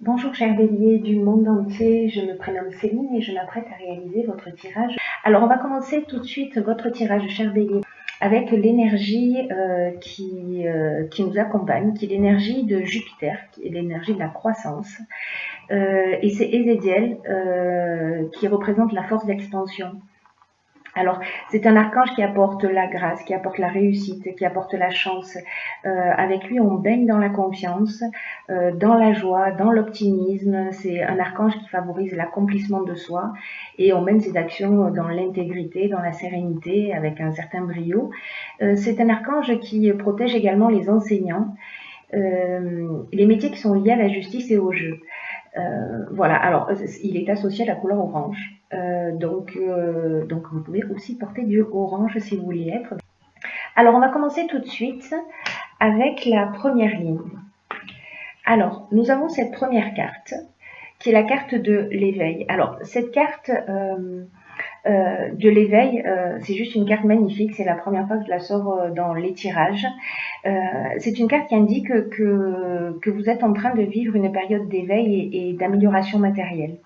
Bonjour chers béliers du monde entier, je me prénomme Céline et je m'apprête à réaliser votre tirage. Alors on va commencer tout de suite votre tirage chers béliers avec l'énergie qui nous accompagne, qui est l'énergie de Jupiter, qui est l'énergie de la croissance. Et c'est Ézéchiel qui représente la force d'expansion. Alors, c'est un archange qui apporte la grâce, qui apporte la réussite, qui apporte la chance. Avec lui, on baigne dans la confiance, dans la joie, dans l'optimisme. C'est un archange qui favorise l'accomplissement de soi et on mène ses actions dans l'intégrité, dans la sérénité, avec un certain brio. C'est un archange qui protège également les enseignants, les métiers qui sont liés à la justice et au jeu. Voilà, alors il est associé à la couleur orange. Donc vous pouvez aussi porter du orange si vous voulez être. Alors on va commencer tout de suite avec la première ligne. Alors nous avons cette première carte qui est la carte de l'éveil. Alors cette carte de l'éveil, c'est juste une carte magnifique, c'est la première fois que je la sors dans les tirages. C'est une carte qui indique que vous êtes en train de vivre une période d'éveil et d'amélioration matérielle.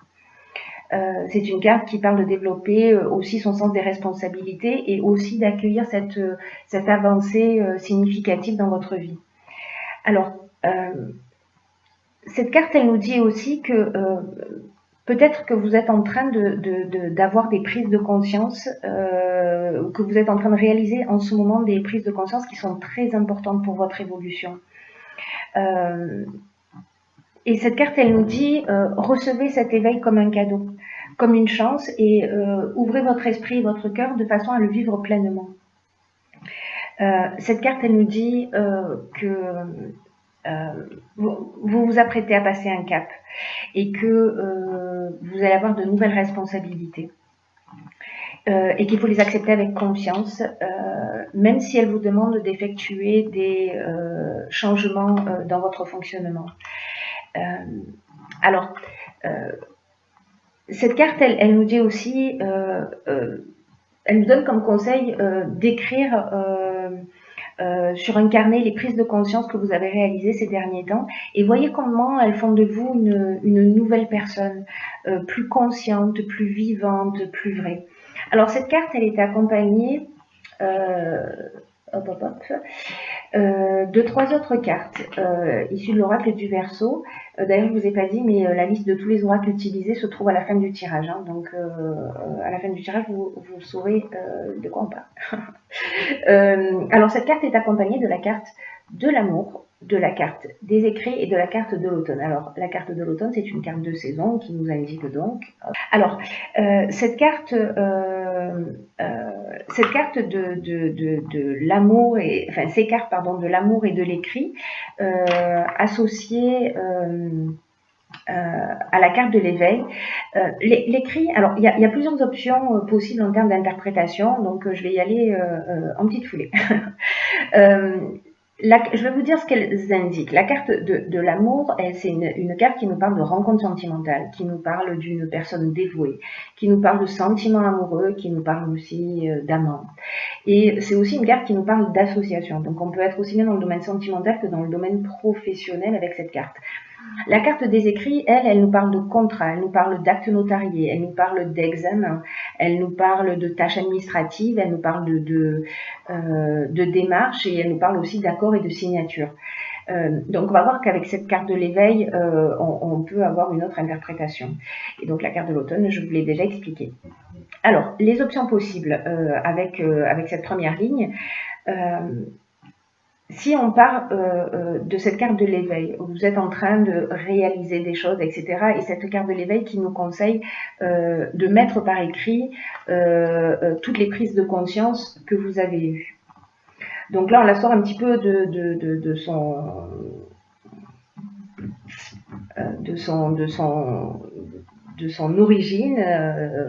C'est une carte qui parle de développer aussi son sens des responsabilités et aussi d'accueillir cette avancée significative dans votre vie. Alors, cette carte, elle nous dit aussi que peut-être que vous êtes en train d'avoir des prises de conscience, que vous êtes en train de réaliser en ce moment des prises de conscience qui sont très importantes pour votre évolution. Et cette carte, elle nous dit, recevez cet éveil comme un cadeau, comme une chance, et ouvrez votre esprit et votre cœur de façon à le vivre pleinement. Cette carte, elle nous dit que vous vous apprêtez à passer un cap et que vous allez avoir de nouvelles responsabilités et qu'il faut les accepter avec confiance, même si elles vous demandent d'effectuer des changements dans votre fonctionnement. Alors, cette carte, elle nous dit aussi, elle nous donne comme conseil d'écrire sur un carnet les prises de conscience que vous avez réalisées ces derniers temps et voyez comment elles font de vous une nouvelle personne, plus consciente, plus vivante, plus vraie. Alors cette carte, elle est accompagnée de 3 autres cartes issues de l'oracle du Verseau. D'ailleurs, je ne vous ai pas dit, mais la liste de tous les oracles utilisés se trouve à la fin du tirage. Hein. Donc, à la fin du tirage, vous saurez de quoi on parle. Alors, cette carte est accompagnée de la carte de l'amour, de la carte des écrits et de la carte de l'automne. Alors, la carte de l'automne, c'est une carte de saison qui nous indique donc... Alors, cette carte de l'amour, enfin ces cartes pardon, de l'amour et de l'écrit associées à la carte de l'éveil. L'écrit, alors il y a plusieurs options possibles en termes d'interprétation, donc je vais y aller en petite foulée. Je vais vous dire ce qu'elles indiquent. La carte de l'amour, c'est une carte qui nous parle de rencontre sentimentale, qui nous parle d'une personne dévouée, qui nous parle de sentiments amoureux, qui nous parle aussi d'amant. Et c'est aussi une carte qui nous parle d'association. Donc on peut être aussi bien dans le domaine sentimental que dans le domaine professionnel avec cette carte. La carte des écrits, elle nous parle de contrat, elle nous parle d'actes notariés, elle nous parle d'examen, elle nous parle de tâches administratives, elle nous parle de démarches et elle nous parle aussi d'accords et de signatures. Donc on va voir qu'avec cette carte de l'éveil, on peut avoir une autre interprétation. Et donc la carte de l'automne, je vous l'ai déjà expliqué. Alors, les options possibles avec cette première ligne, si on part de cette carte de l'éveil, vous êtes en train de réaliser des choses, etc. Et cette carte de l'éveil qui nous conseille de mettre par écrit toutes les prises de conscience que vous avez eues. Donc là, on la sort un petit peu de son origine,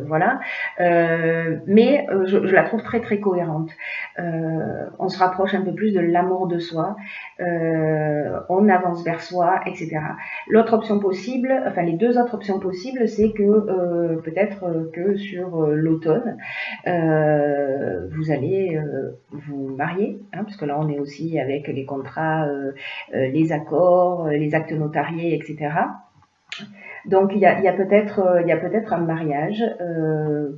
voilà, mais je la trouve très très cohérente. On se rapproche un peu plus de l'amour de soi, on avance vers soi, etc. L'autre option possible, enfin les 2 autres options possibles, c'est que peut-être que sur l'automne, vous allez vous marier, hein, parce que là on est aussi avec les contrats, les accords, les actes notariés, etc. Donc il y a peut-être un mariage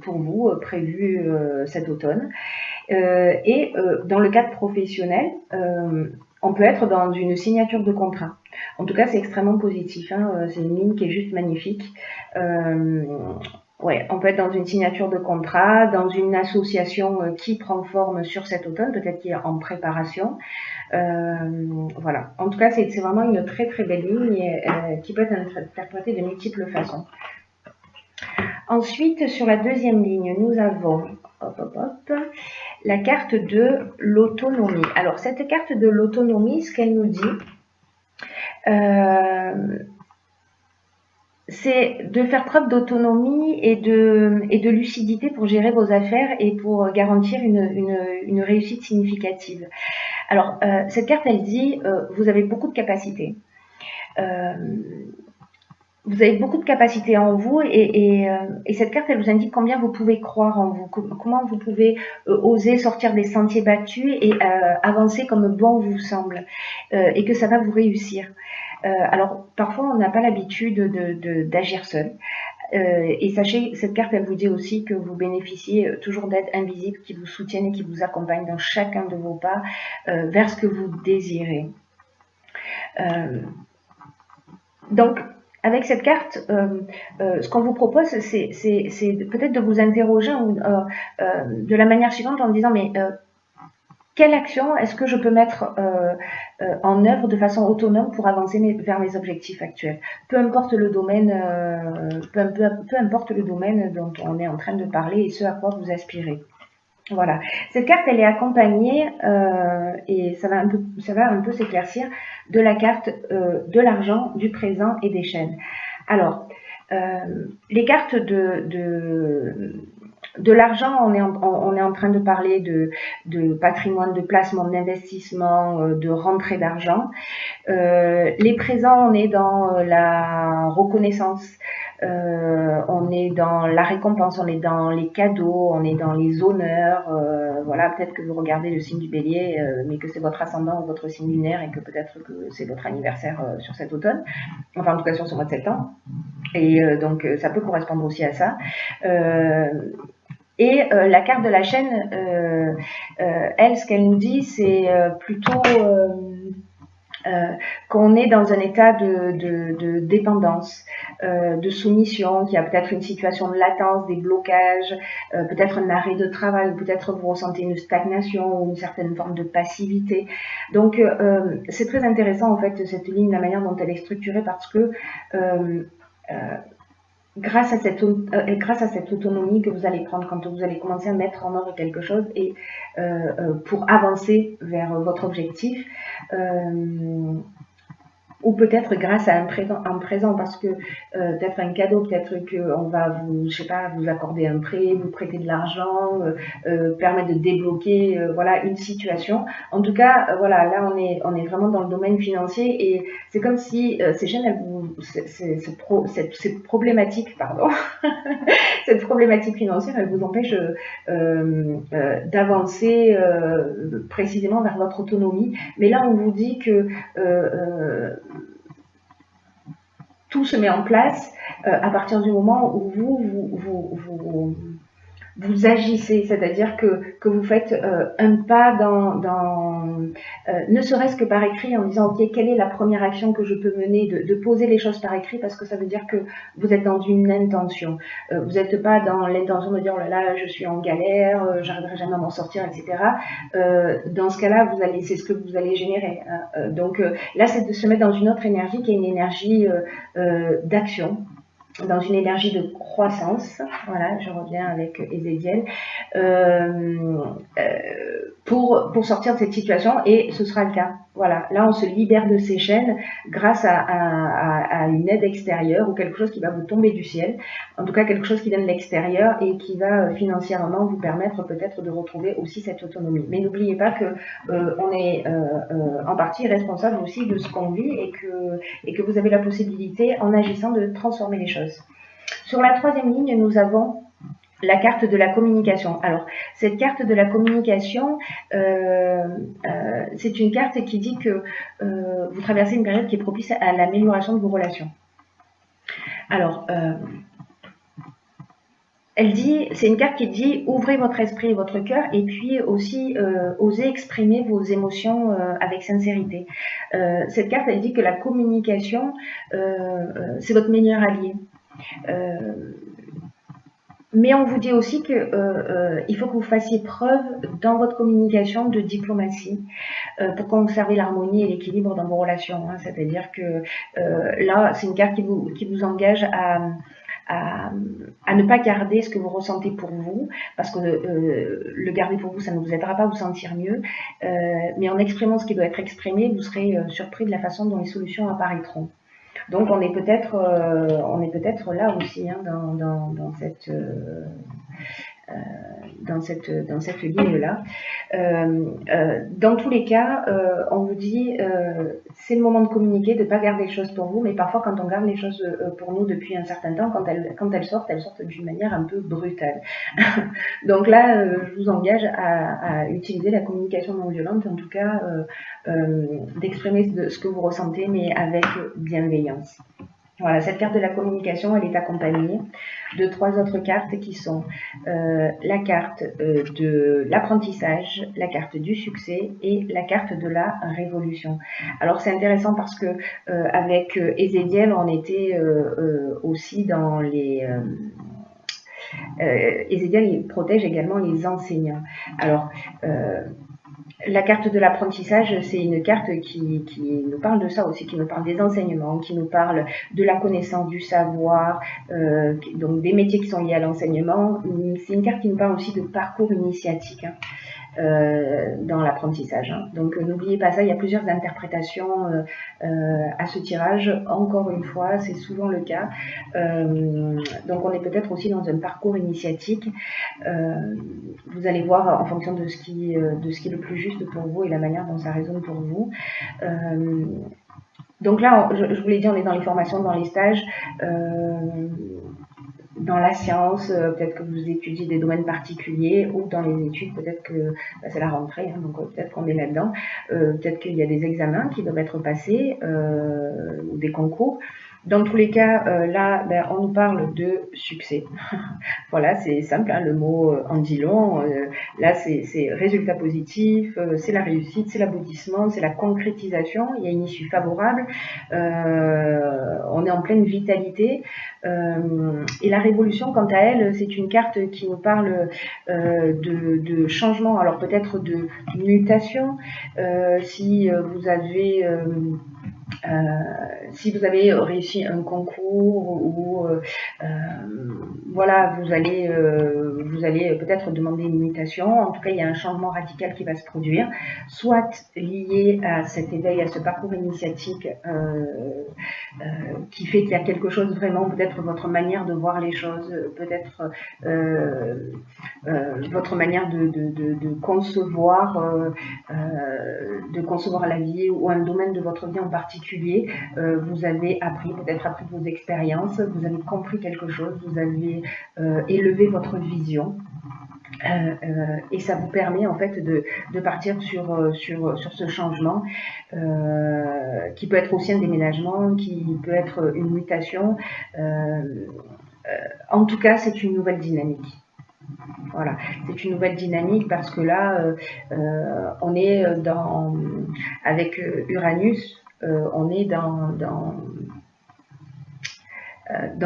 pour vous prévu cet automne. Dans le cadre professionnel, on peut être dans une signature de contrat. En tout cas, c'est extrêmement positif. Hein. C'est une ligne qui est juste magnifique. Ouais, on peut être dans une signature de contrat, dans une association qui prend forme sur cet automne, peut-être qui est en préparation. Voilà. En tout cas, c'est vraiment une très très belle ligne qui peut être interprétée de multiples façons. Ensuite, sur la deuxième ligne, nous avons la carte de l'autonomie. Alors, cette carte de l'autonomie, ce qu'elle nous dit, c'est de faire preuve d'autonomie et de lucidité pour gérer vos affaires et pour garantir une réussite significative. Alors, cette carte, elle dit, vous avez beaucoup de capacités. Vous avez beaucoup de capacités en vous et cette carte, elle vous indique combien vous pouvez croire en vous, comment vous pouvez oser sortir des sentiers battus et avancer comme bon vous semble et que ça va vous réussir. Alors, parfois, on n'a pas l'habitude d'agir seul. Et sachez, cette carte, elle vous dit aussi que vous bénéficiez toujours d'aides invisibles qui vous soutiennent et qui vous accompagnent dans chacun de vos pas vers ce que vous désirez. Donc, avec cette carte, ce qu'on vous propose, c'est peut-être de vous interroger de la manière suivante en disant, mais quelle action est-ce que je peux mettre en œuvre de façon autonome pour avancer vers mes objectifs actuels? Peu importe le domaine, peu importe le domaine dont on est en train de parler et ce à quoi vous aspirez. Voilà. Cette carte, elle est accompagnée, et ça va un peu s'éclaircir, de la carte de l'argent, du présent et des chaînes. Alors, les cartes de l'argent, on est en train de parler de patrimoine, de placement, d'investissement, de rentrée d'argent. Les présents, on est dans la reconnaissance, on est dans la récompense, on est dans les cadeaux, on est dans les honneurs. Voilà, peut-être que vous regardez le signe du bélier, mais que c'est votre ascendant ou votre signe lunaire et que peut-être que c'est votre anniversaire sur cet automne, enfin en tout cas sur ce mois de septembre. Et donc ça peut correspondre aussi à ça. Et la carte de la chaîne, elle, ce qu'elle nous dit, c'est plutôt qu'on est dans un état de dépendance, de soumission, qu'il y a peut-être une situation de latence, des blocages, peut-être un arrêt de travail, peut-être vous ressentez une stagnation ou une certaine forme de passivité. Donc c'est très intéressant en fait cette ligne, la manière dont elle est structurée, parce que grâce à cette autonomie que vous allez prendre quand vous allez commencer à mettre en œuvre quelque chose et pour avancer vers votre objectif, ou peut-être grâce à un présent parce que peut-être un cadeau, peut-être qu'on va vous, je sais pas, vous accorder un prêt, vous prêter de l'argent, permettre de débloquer voilà une situation. En tout cas, voilà, là on est vraiment dans le domaine financier et c'est comme si ces chaînes, cette problématique, pardon, cette problématique financière, elle vous empêche d'avancer précisément vers votre autonomie. Mais là, on vous dit que tout se met en place à partir du moment où vous agissez, c'est-à-dire que vous faites un pas ne serait-ce que par écrit, en disant ok, quelle est la première action que je peux mener, de poser les choses par écrit, parce que ça veut dire que vous êtes dans une intention. Vous n'êtes pas dans l'intention de dire oh là là, je suis en galère, j'arriverai jamais à m'en sortir, etc. Dans ce cas-là, c'est ce que vous allez générer. Hein. Donc là, c'est de se mettre dans une autre énergie qui est une énergie d'action, dans une énergie de croissance, voilà, je reviens avec Ezekiel, pour sortir de cette situation, et ce sera le cas. Voilà, là on se libère de ces chaînes grâce à une aide extérieure ou quelque chose qui va vous tomber du ciel, en tout cas quelque chose qui vient de l'extérieur et qui va financièrement vous permettre peut-être de retrouver aussi cette autonomie. Mais n'oubliez pas que on est en partie responsable aussi de ce qu'on vit et que vous avez la possibilité, en agissant, de transformer les choses. Sur la troisième ligne, nous avons la carte de la communication. Alors, cette carte de la communication, c'est une carte qui dit que vous traversez une période qui est propice à l'amélioration de vos relations. Alors, elle dit, c'est une carte qui dit ouvrez votre esprit et votre cœur et puis aussi osez exprimer vos émotions avec sincérité. Cette carte, elle dit que la communication, c'est votre meilleur allié. Mais on vous dit aussi que il faut que vous fassiez preuve dans votre communication de diplomatie pour conserver l'harmonie et l'équilibre dans vos relations. Hein. C'est-à-dire que là, c'est une carte qui vous engage à ne pas garder ce que vous ressentez pour vous, parce que le garder pour vous, ça ne vous aidera pas à vous sentir mieux, mais en exprimant ce qui doit être exprimé, vous serez surpris de la façon dont les solutions apparaîtront. Donc on est peut-être là aussi hein, dans cette ligne-là. Dans tous les cas, on vous dit c'est le moment de communiquer, de ne pas garder les choses pour vous, mais parfois quand on garde les choses pour nous depuis un certain temps, quand elles sortent d'une manière un peu brutale. Donc là, je vous engage à utiliser la communication non violente, en tout cas d'exprimer ce que vous ressentez, mais avec bienveillance. Voilà, cette carte de la communication, elle est accompagnée de 3 autres cartes qui sont la carte de l'apprentissage, la carte du succès et la carte de la révolution. Alors c'est intéressant parce que avec Ezekiel, on était aussi dans les... Ezekiel, il protège également les enseignants. Alors... la carte de l'apprentissage, c'est une carte qui nous parle de ça aussi, qui nous parle des enseignements, qui nous parle de la connaissance, du savoir, donc des métiers qui sont liés à l'enseignement. C'est une carte qui nous parle aussi de parcours initiatique hein, dans l'apprentissage. Hein. Donc n'oubliez pas ça, il y a plusieurs interprétations à ce tirage. Encore une fois, c'est souvent le cas. Donc on est peut-être aussi dans un parcours initiatique. Vous allez voir en fonction de ce qui est le plus juste pour vous et la manière dont ça résonne pour vous. Donc là, je vous l'ai dit, on est dans les formations, dans les stages, dans la science, peut-être que vous étudiez des domaines particuliers, ou dans les études, peut-être que c'est la rentrée, hein, donc peut-être qu'on est là-dedans, peut-être qu'il y a des examens qui doivent être passés, ou des concours. Dans tous les cas, là, on nous parle de succès. Voilà, c'est simple, hein, le mot en dit long. Là, c'est résultat positif, c'est la réussite, c'est l'aboutissement, c'est la concrétisation. Il y a une issue favorable. On est en pleine vitalité. Et la révolution, quant à elle, c'est une carte qui nous parle de changement. Alors peut-être de mutation. Si vous avez réussi un concours ou voilà, vous allez peut-être demander une mutation. En tout cas, il y a un changement radical qui va se produire, soit lié à cet éveil, à ce parcours initiatique qui fait qu'il y a quelque chose vraiment, peut-être votre manière de voir les choses, peut-être votre manière de concevoir la vie ou un domaine de votre vie en particulier. Vous avez peut-être appris de vos expériences, vous avez compris quelque chose, vous avez élevé votre vision. Et ça vous permet en fait de partir sur ce changement qui peut être aussi un déménagement, qui peut être une mutation. En tout cas, c'est une nouvelle dynamique. Voilà, c'est une nouvelle dynamique parce que là, on est avec Uranus, on est dans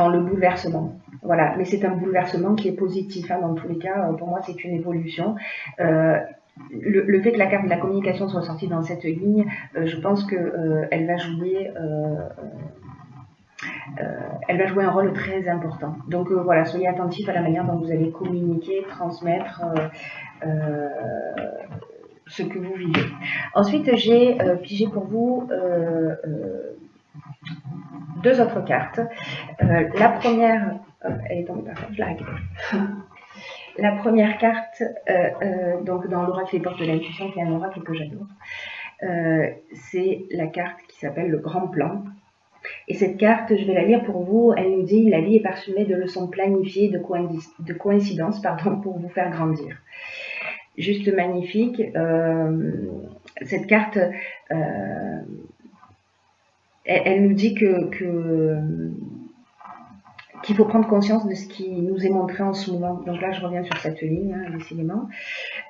le bouleversement. Voilà, mais c'est un bouleversement qui est positif. Hein, dans tous les cas, pour moi, c'est une évolution. Le fait que la carte de la communication soit sortie dans cette ligne, je pense qu'elle va jouer un rôle très important. Donc voilà, soyez attentifs à la manière dont vous allez communiquer, transmettre ce que vous vivez. Ensuite, j'ai pigé pour vous 2 autres cartes. La première, elle est tombée par contre, je la récupère. La première carte, donc dans l'oracle Les Portes de l'Intuition, qui est un oracle que j'adore, c'est la carte qui s'appelle le Grand Plan. Et cette carte, je vais la lire pour vous, elle nous dit « La vie est parsemée de leçons planifiées, de coïncidences pour vous faire grandir ». Juste magnifique. Cette carte, elle nous dit que qu'il faut prendre conscience de ce qui nous est montré en ce moment. Donc là, je reviens sur cette ligne, hein, décidément,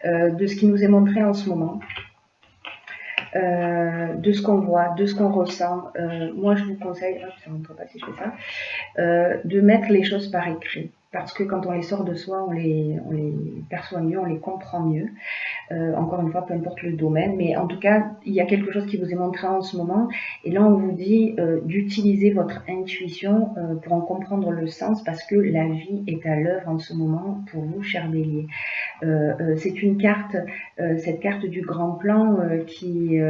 de ce qui nous est montré en ce moment. De ce qu'on voit, de ce qu'on ressent. Moi, je vous conseille, hop, ça ne rentre pas si je fais ça, de mettre les choses par écrit. Parce que quand on les sort de soi, on les perçoit mieux, on les comprend mieux. Encore une fois, peu importe le domaine, mais en tout cas, il y a quelque chose qui vous est montré en ce moment. Et là, on vous dit d'utiliser votre intuition pour en comprendre le sens, parce que la vie est à l'œuvre en ce moment pour vous, cher Bélier. C'est une carte, cette carte du grand plan qui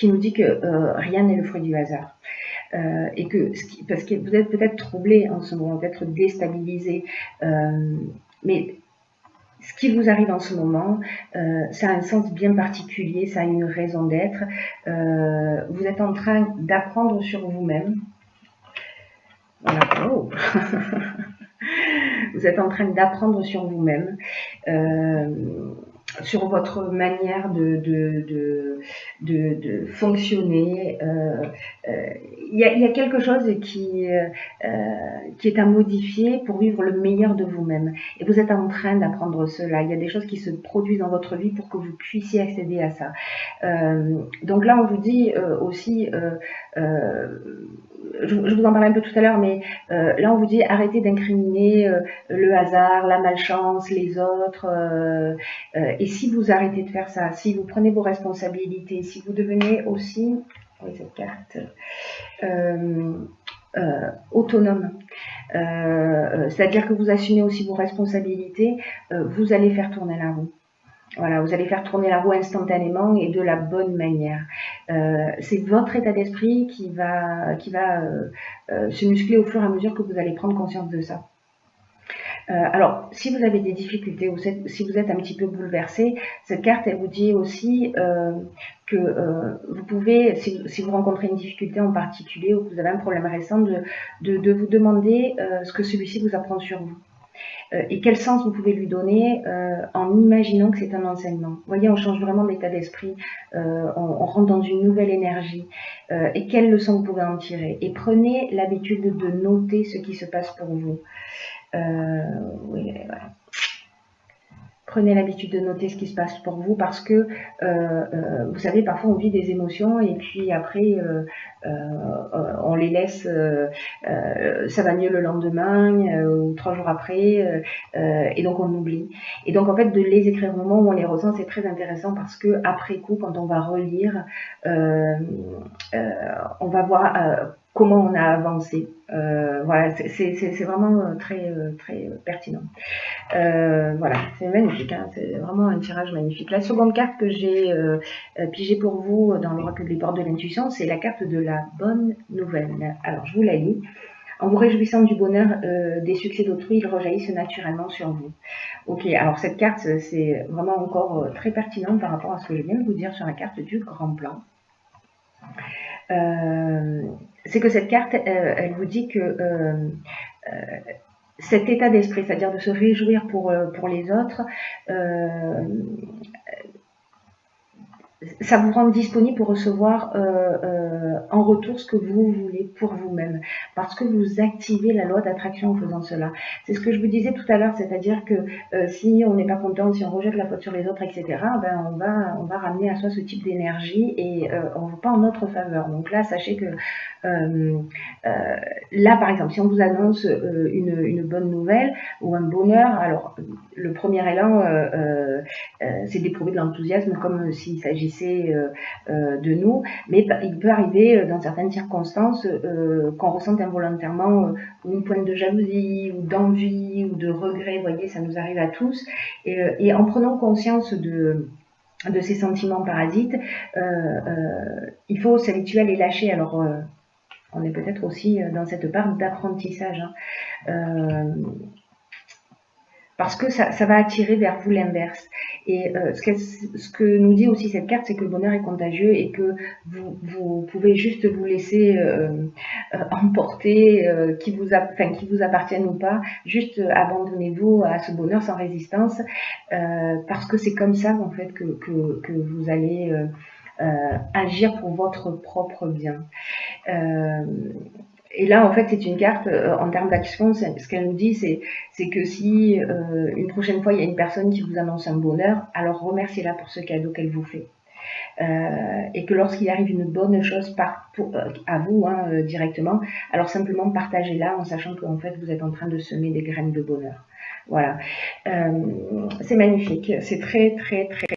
nous dit que rien n'est le fruit du hasard. Et que, parce que vous êtes peut-être troublé en ce moment, peut-être déstabilisé, mais ce qui vous arrive en ce moment, ça a un sens bien particulier, ça a une raison d'être. Vous êtes en train d'apprendre sur vous-même. Voilà. Oh. Vous êtes en train d'apprendre sur vous-même, sur votre manière de fonctionner. Il y a quelque chose qui est à modifier pour vivre le meilleur de vous-même. Et vous êtes en train d'apprendre cela. Il y a des choses qui se produisent dans votre vie pour que vous puissiez accéder à ça. Donc là, on vous dit aussi... je vous en parlais un peu tout à l'heure, mais là on vous dit arrêtez d'incriminer le hasard, la malchance, les autres. Et si vous arrêtez de faire ça, si vous prenez vos responsabilités, si vous devenez aussi, oui, cette carte, autonome, c'est-à-dire que vous assumez aussi vos responsabilités, vous allez faire tourner la roue. Voilà, vous allez faire tourner la roue instantanément et de la bonne manière. C'est votre état d'esprit qui va se muscler au fur et à mesure que vous allez prendre conscience de ça. Alors, si vous avez des difficultés ou si vous êtes un petit peu bouleversé, cette carte, elle vous dit aussi que vous pouvez, si vous rencontrez une difficulté en particulier ou que vous avez un problème récent, de vous demander ce que celui-ci vous apprend sur vous. Et quel sens vous pouvez lui donner en imaginant que c'est un enseignement. Vous voyez, on change vraiment d'état d'esprit, on rentre dans une nouvelle énergie. Et quelles leçons vous pouvez en tirer. Et prenez l'habitude de noter ce qui se passe pour vous. Oui, voilà. Prenez l'habitude de noter ce qui se passe pour vous parce que, vous savez, parfois on vit des émotions et puis après, on les laisse, ça va mieux le lendemain ou 3 jours après, et donc on oublie. Et donc en fait, de les écrire au moment où on les ressent, c'est très intéressant parce que après coup, quand on va relire, on va voir comment on a avancé. Voilà, c'est vraiment très pertinent. Voilà, c'est magnifique, hein, c'est vraiment un tirage magnifique. La seconde carte que j'ai pigée pour vous dans l'oracle des portes de l'intuition, c'est la carte de la bonne nouvelle. Alors, je vous la lis. En vous réjouissant du bonheur des succès d'autrui, ils rejaillissent naturellement sur vous. Ok, alors cette carte, c'est vraiment encore très pertinent par rapport à ce que je viens de vous dire sur la carte du grand plan. C'est que cette carte, elle vous dit que cet état d'esprit, c'est-à-dire de se réjouir pour les autres, ça vous rend disponible pour recevoir en retour ce que vous voulez pour vous-même, parce que vous activez la loi d'attraction en faisant cela. C'est ce que je vous disais tout à l'heure, c'est-à-dire que si on n'est pas content, si on rejette la faute sur les autres, etc., ben on va ramener à soi ce type d'énergie et on ne va pas en notre faveur. Donc là, sachez que là, par exemple, si on vous annonce une bonne nouvelle ou un bonheur, alors le premier élan, c'est d'éprouver de l'enthousiasme comme s'il s'agissait de nous, mais il peut arriver dans certaines circonstances qu'on ressente involontairement une pointe de jalousie ou d'envie ou de regret. Vous voyez, ça nous arrive à tous, et en prenant conscience de ces sentiments parasites, il faut s'habituer à les lâcher. Alors on est peut-être aussi dans cette part d'apprentissage, hein. Parce que ça va attirer vers vous l'inverse. Et ce que nous dit aussi cette carte, c'est que le bonheur est contagieux et que vous pouvez juste vous laisser emporter, qui vous appartienne ou pas. Juste abandonnez-vous à ce bonheur sans résistance, parce que c'est comme ça en fait que vous allez agir pour votre propre bien. Et là, en fait, c'est une carte, en termes d'action, ce qu'elle nous dit, c'est que si une prochaine fois, il y a une personne qui vous annonce un bonheur, alors remerciez-la pour ce cadeau qu'elle vous fait. Et que lorsqu'il arrive une bonne chose à vous directement, alors simplement partagez-la en sachant qu'en fait, vous êtes en train de semer des graines de bonheur. Voilà. C'est magnifique. C'est très, très, très